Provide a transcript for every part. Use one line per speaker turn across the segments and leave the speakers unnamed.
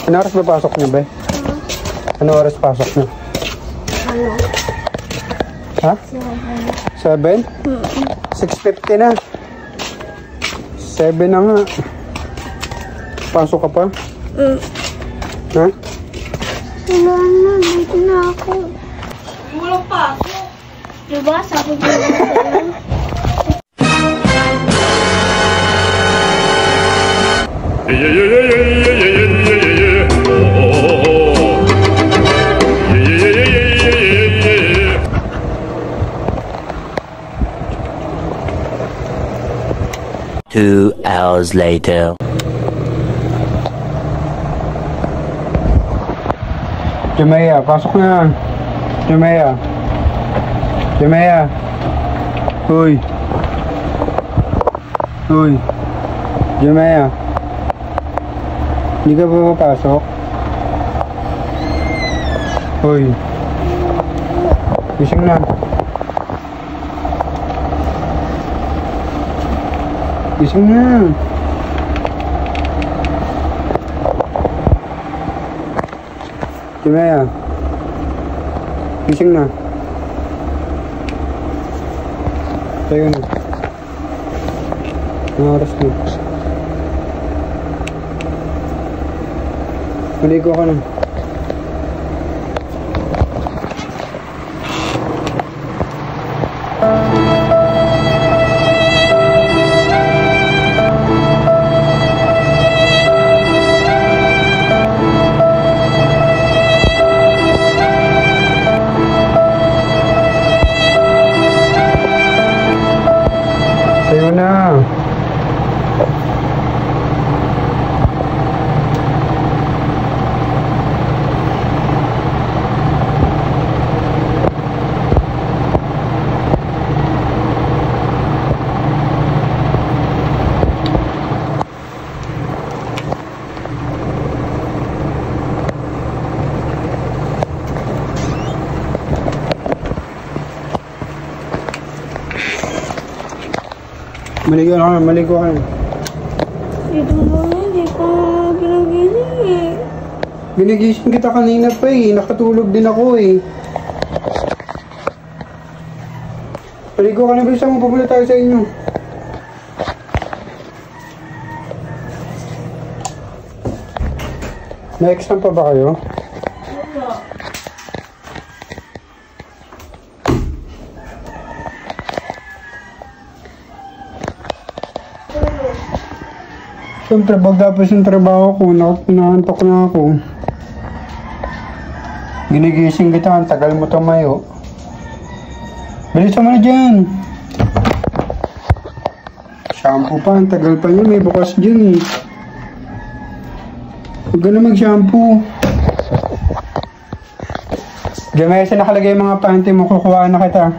Ano oras ba pasok niyo, be? Ano oras pasok niyo?
Ano?
Ha? 7? 6:50 na. 7 na nga. Pasok ka pa? Ha?
Wala na, dito na ako. Walang pasok. Diba? Sabi ko na sa'yo.
Two hours later.
Jumaya, pasok na. Jumaya. Jumaya. Uy. Uy. Jumaya. Hindi ka ba papasok? Uy. Gising na. Gising na. Jumaya. Gising na. Tayo na. Anong oras na? Maligo ka na. Tayo na. Maligo ka na, maligo ka na.
Dito mo na, hindi ko ginagising eh.
Ginigising kita kanina pa eh, nakatulog din ako eh. Maligo ka na, bilisan mo, pupunta tayo sa inyo. May exam pa ba kayo? Siyempre, pagtapos yung trabaho ko, naantok na ako. Ginigising kita, ang tagal mo tumayo. Bilisan mo na dyan. Shampoo pa, ang tagal pa niya, may bukas dyan eh. Huwag ka na mag-shampoo. Diyan may saan nakalagay yung mga panty mo, kukuhaan na kita.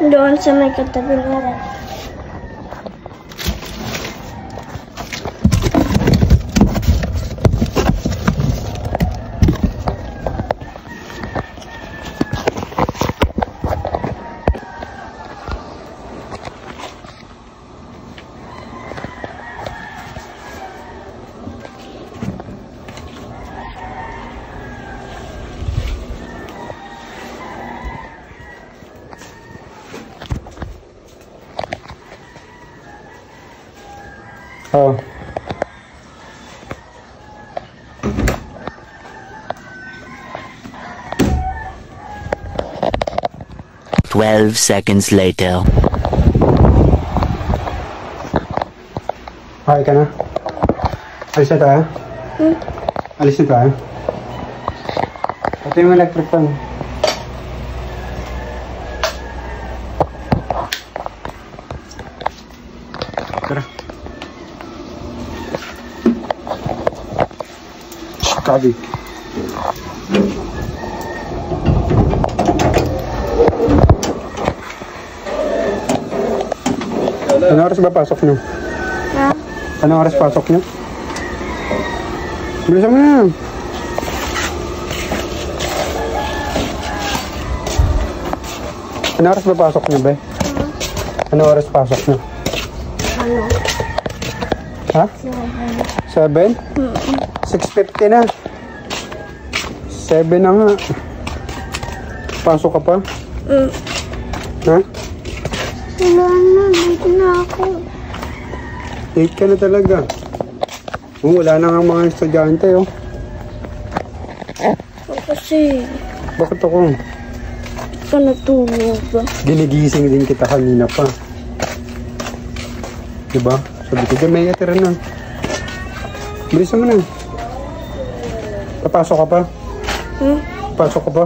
Doon sa may katabi na rin.
Oh.
Twelve seconds later.
Okay ka na? Alis na tayo? Alis na tayo? Ito yung electric fan. Tara. Kabi. Ano oras ba pasok nyo?
Ha?
Ano oras pasok nyo? Bilisan mo na. Ano oras ba pasok nyo, be? Ano oras pasok nyo?
Ano?
Ha? 7? 6:50 na. 7 na nga. Pasok ka pa? Ha?
Wala na, late na ako.
Late ka na talaga. Wala na nga mga estudyante, oh.
Kasi,
Bakit ako?
ka natulog ba?
Ginigising din kita kanina pa. Diba? Sabi ko, may atira na. Bilisan mo na. Papasok ka pa? Pasok ka pa?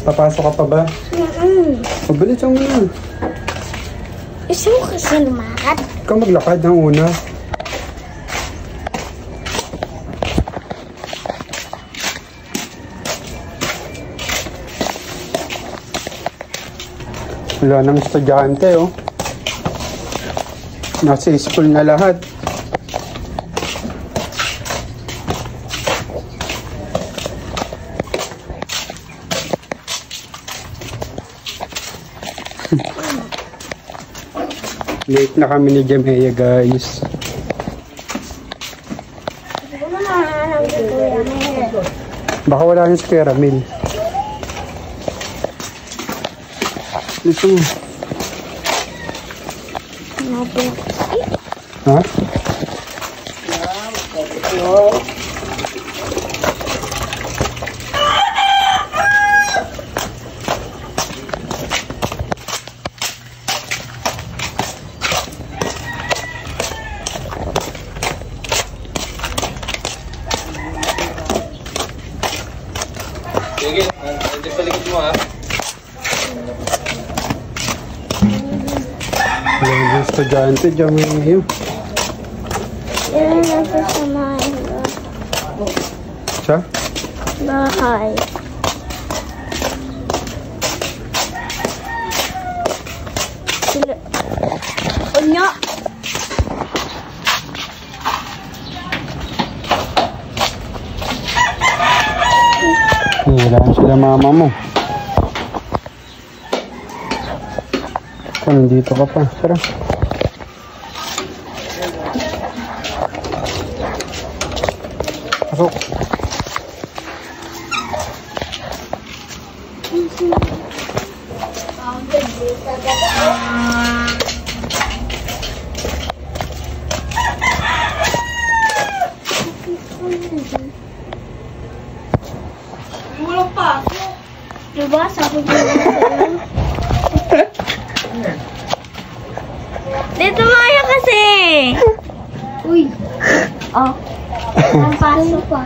Papasok ka pa ba? Bilisan mo na.
Gusto mo kasi lumakad?
Ikaw maglakad ng una. Wala nang estudyante, oh. Nasa school na lahat. Late na kami ni Jamea, guys. Baka wala yung si Ramil. Ito. Ha?
Sige, nandiyan sa likod mo, ha?
Wala yung estudyante, Jamea.
Yan ang sasamahin ko.
Siya?
Bahay. Sila... Unya!
Wala sila mama mo. Nandito ka pa. Tara. Pasok.
Walang pasok. Diba? Sabi ko na sa'yo. Dito Maya kasi. Uy. Oh. Ang pasok pa.